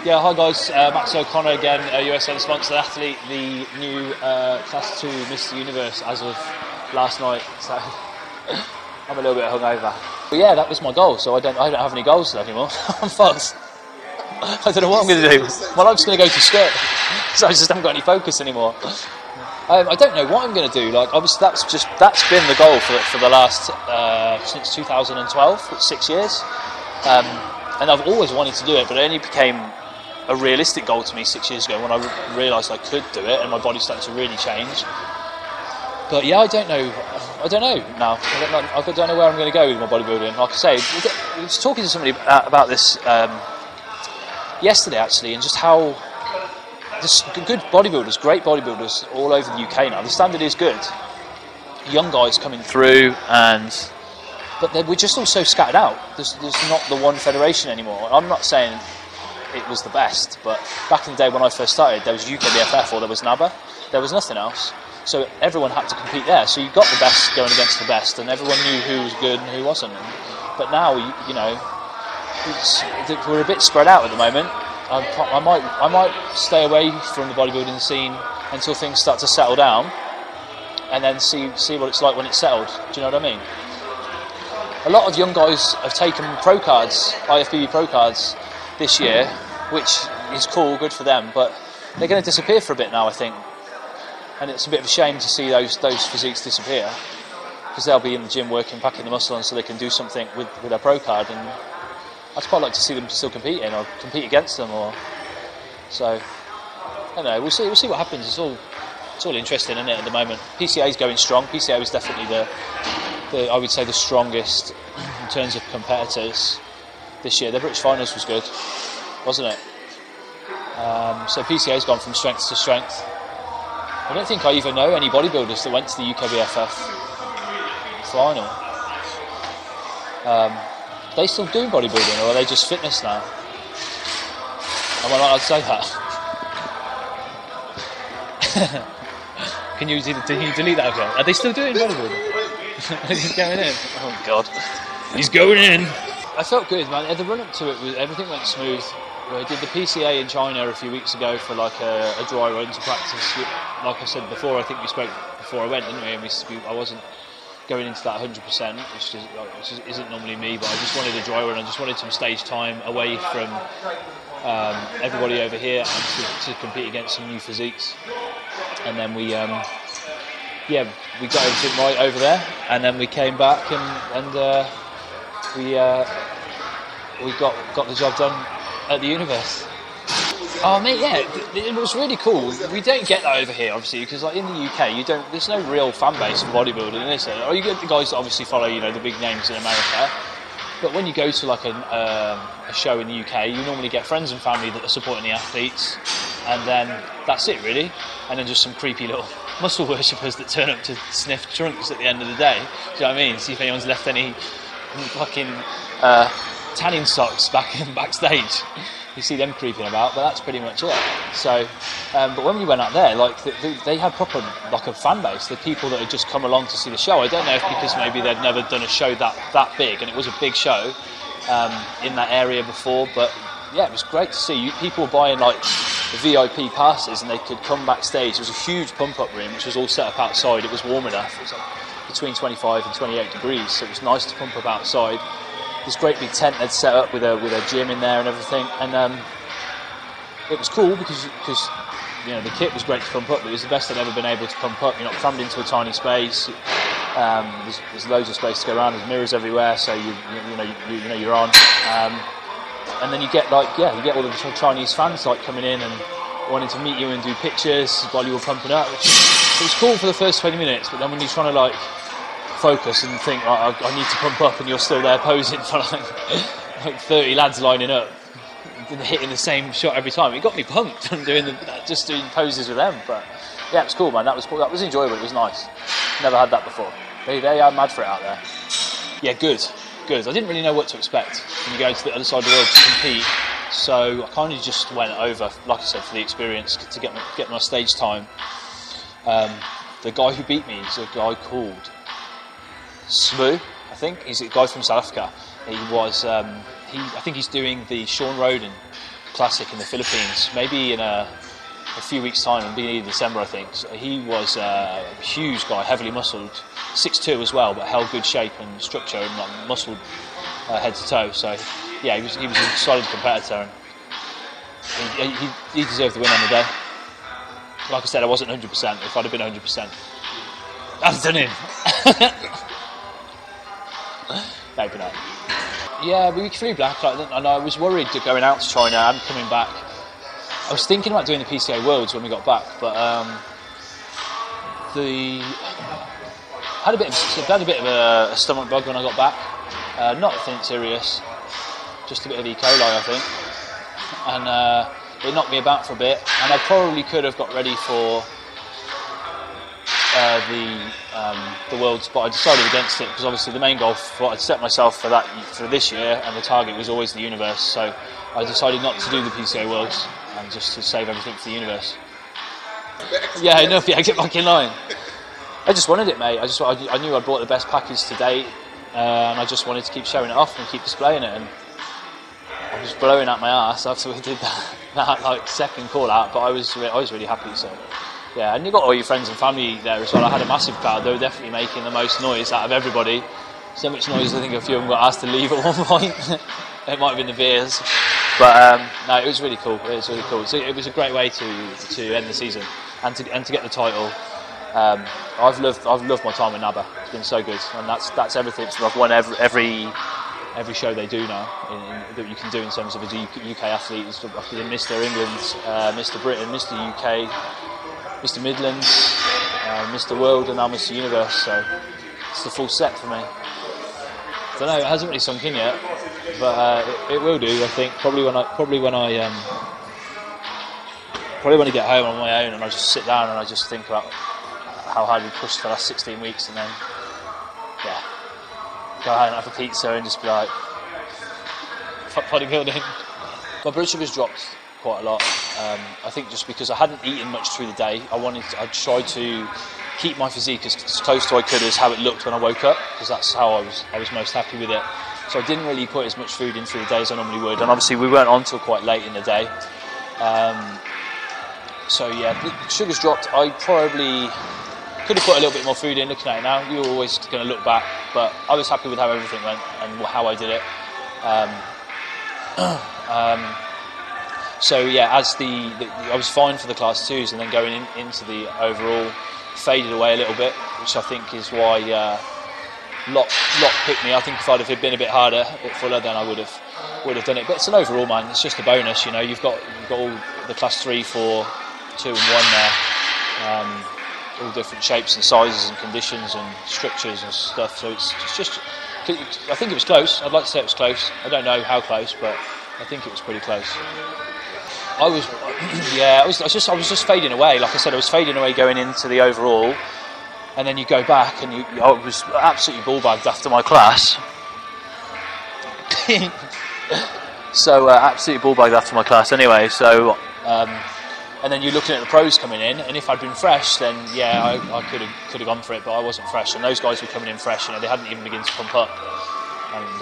Yeah, hi guys, Max O'Connor again, USN sponsored athlete, the new Class 2 Mr Universe as of last night, so I'm a little bit hungover. But yeah, that was my goal, so I don't have any goals anymore. I'm fucked. I don't know what I'm going to do. My life's going to go to shit, so I just haven't got any focus anymore. I don't know what I'm going to do. Like, obviously, that's been the goal for the last since 2012, 6 years, and I've always wanted to do it, but it only became a realistic goal to me 6 years ago when I realised I could do it and my body started to really change. But yeah, I don't know now. I don't know where I'm going to go with my bodybuilding. Like I say, I was talking to somebody about this yesterday actually, and just how there's good bodybuilders, great bodybuilders all over the UK now. The standard is good. Young guys coming through, but we're just all so scattered out. There's not the one federation anymore. I'm not saying it was the best, but back in the day when I first started, there was UKBFF or there was NABBA. There was nothing else. So everyone had to compete there. So you got the best going against the best, and everyone knew who was good and who wasn't. But now, you know, we're a bit spread out at the moment. I might stay away from the bodybuilding scene until things start to settle down, and then see what it's like when it's settled. Do you know what I mean? A lot of young guys have taken pro cards, IFBB pro cards, this year, which is cool, good for them, but they're going to disappear for a bit now, I think, and it's a bit of a shame to see those physiques disappear, because they'll be in the gym working, packing the muscle on so they can do something with their pro card, and I'd quite like to see them still competing or compete against them, or so. I don't know. We'll see what happens. It's all interesting, isn't it, at the moment? PCA is going strong. PCA was definitely the I would say the strongest in terms of competitors this year. The British finals was good, wasn't it? So PCA's gone from strength to strength. I don't think I even know any bodybuilders that went to the UKBFF final. They still do bodybuilding, or are they just fitness now? Am I not allowed to say that? Can you delete that again? Are they still doing bodybuilding? He's going in. Oh God, he's going in. I felt good, man. The run up to it, everything went smooth. I did the PCA in China a few weeks ago for like a dry run to practice. Like I said before, I think we spoke before I went, didn't we? And I wasn't going into that 100%, which isn't normally me, but I just wanted a dry run. I just wanted some stage time away from everybody over here, and to compete against some new physiques. And then we got everything right over there, and then we came back and we got the job done at the Universe. Oh mate, yeah, it was really cool. We don't get that over here, obviously, because like in the UK, there's no real fan base for bodybuilding, is there? Or you get the guys that obviously follow, you know, the big names in America. But when you go to like a show in the UK, you normally get friends and family that are supporting the athletes, and then that's it really. And then just some creepy little muscle worshippers that turn up to sniff trunks at the end of the day. Do you know what I mean? See if anyone's left any fucking tanning socks backstage. You see them creeping about, but that's pretty much it. So, but when we went out there, like they had proper like a fan base. The people that had just come along to see the show. I don't know if because maybe they'd never done a show that big, and it was a big show in that area before. But yeah, it was great to see. People were buying like the VIP passes, and they could come backstage. There was a huge pump-up room, which was all set up outside. It was warm enough. It was like between 25 and 28 degrees, so it was nice to pump up outside. This great big tent they'd set up with a gym in there and everything, and it was cool because you know the kit was great to pump up, but it was the best I'd ever been able to pump up. You're not crammed into a tiny space. There's loads of space to go around. There's mirrors everywhere, so you know you're on. And then you get all the Chinese fans like coming in and wanting to meet you and do pictures while you were pumping up. It was cool for the first 20 minutes, but then when you're trying to like focus and think, I need to pump up, and you're still there posing for like 30 lads lining up, hitting the same shot every time. It got me pumped from doing poses with them. But yeah, it was cool, man. That was cool. That was enjoyable. It was nice. Never had that before. They are mad for it out there. Yeah, good. I didn't really know what to expect when you go to the other side of the world to compete. So I kind of just went over, like I said, for the experience, to get my stage time. The guy who beat me is a guy called Smoo, I think. He's a guy from South Africa. He was, I think he's doing the Sean Roden Classic in the Philippines, maybe in a few weeks' time, beginning of December, I think. So he was a huge guy, heavily muscled, 6'2" as well, but held good shape and structure and like, muscled head to toe. So yeah, he was a solid competitor, and he deserved the win on the day. Like I said, I wasn't 100%. If I'd have been 100%, I'd have done him. Maybe not. Yeah, we flew back, and I was worried going out to China and coming back. I was thinking about doing the PCA Worlds when we got back, but had a bit of a stomach bug when I got back. Nothing serious, just a bit of E. coli, I think, and it knocked me about for a bit. And I probably could have got ready for the Worlds, but I decided against it because obviously the main goal for I'd set myself for this year, and the target was always the Universe. So I decided not to do the PCA Worlds and just to save everything for the Universe. Yeah, enough. Yeah, get back in line. I just wanted it, mate. I knew I'd bought the best package to date, and I just wanted to keep showing it off and keep displaying it. And I was blowing out my ass after we did that like second call out, but I was really happy. So. Yeah, and you got all your friends and family there as well. I had a massive crowd. They were definitely making the most noise out of everybody. So much noise, I think a few of them got asked to leave at one point. It might have been the beers, but no, it was really cool. It was really cool. So it was a great way to end the season and to get the title. I've loved my time with NABBA. It's been so good, and that's everything. So I've won every show they do now that you can do in terms of a UK athlete. I've been Mr. England, Mr. Britain, Mr. UK. Mr. Midlands, Mr. World, and now Mr. Universe. So it's the full set for me. I don't know, it hasn't really sunk in yet, but it will do. I think probably when I get home on my own and I just sit down and I just think about how hard we pushed for the last 16 weeks, and then yeah, go home and have a pizza and just be like, fuck bodybuilding. My blood sugar's dropped quite a lot. I think just because I hadn't eaten much through the day, I tried to keep my physique as close to I could as how it looked when I woke up, because that's how I was most happy with it. So I didn't really put as much food in through the day as I normally would, and obviously we weren't on till quite late in the day. So yeah, the sugar's dropped. I probably could have put a little bit more food in. Looking at it now, you're always going to look back, but I was happy with how everything went and how I did it. So yeah, I was fine for the class 2s, and then going into the overall faded away a little bit, which I think is why Locke picked me. I think if I'd have been a bit harder, a bit fuller, then I would have done it. But it's an overall, man. It's just a bonus, you know. You've got all the class 3, 4, 2 and 1 there, all different shapes and sizes and conditions and structures and stuff. So it's just. I think it was close. I'd like to say it was close. I don't know how close, but I think it was pretty close. I was just fading away. Like I said, I was fading away going into the overall, and then you go back and I was absolutely ball bagged after my class. So absolutely ball bagged after my class anyway. So and then you're looking at the pros coming in, and if I'd been fresh, then yeah, I could have gone for it, but I wasn't fresh, and those guys were coming in fresh. You know, they hadn't even begun to pump up, and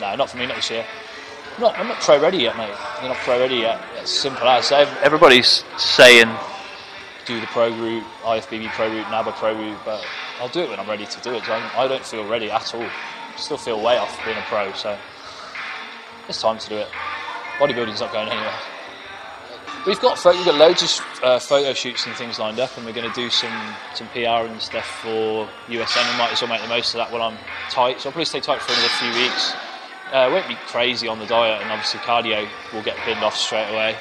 no, not for me, not this year. I'm not pro ready yet, mate. You're not pro ready yet. It's simple as. Everybody's saying do the pro route, IFBB pro route, NABBA pro route, but I'll do it when I'm ready to do it. I don't feel ready at all. I still feel way off being a pro, so it's time to do it. Bodybuilding's not going anywhere. We've got loads of photo shoots and things lined up, and we're going to do some PR and stuff for USN. We might as well make the most of that while I'm tight. So I'll probably stay tight for another few weeks. It won't be crazy on the diet, and obviously cardio will get binned off straight away.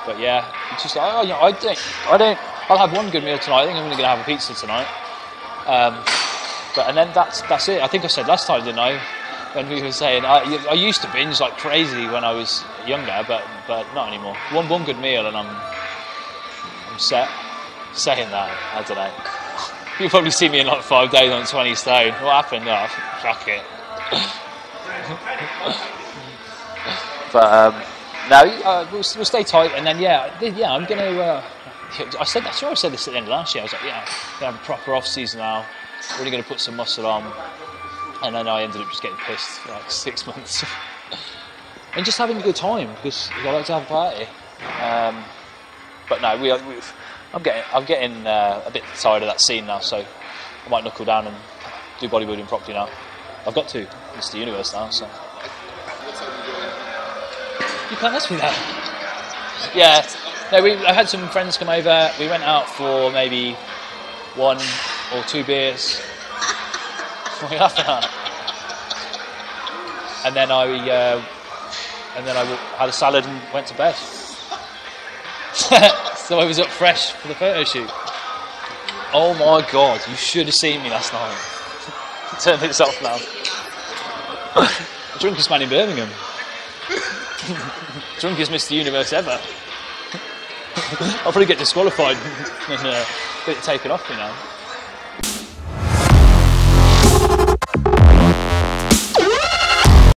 But yeah, it's just I'll have one good meal tonight. I think I'm going to have a pizza tonight. And then that's it. I think I said last time, didn't I? When we were saying I used to binge like crazy when I was younger, but not anymore. One good meal and I'm set. Saying that, I don't know. You'll probably see me in like 5 days on 20 stone. What happened? Oh, fuck it. But no, we'll stay tight, and then I'm gonna. I said this at the end of last year. I was like, yeah, I'm gonna have a proper off season now. Really gonna put some muscle on, and then I ended up just getting pissed for like 6 months. and just having a good time because I like to have a party. But no, I'm getting a bit tired of that scene now, so I might knuckle down and do bodybuilding properly now. I've got to Mr. Universe now, so. You can't ask me that. Yeah. No, I had some friends come over. We went out for maybe 1 or 2 beers. What are you laughing at? And then I had a salad and went to bed. So I was up fresh for the photo shoot. Oh my God! You should have seen me last night. Turn this off now. Drunkest man in Birmingham. Drunkest Mr. Universe ever. I'll probably get disqualified and get it taken off me now.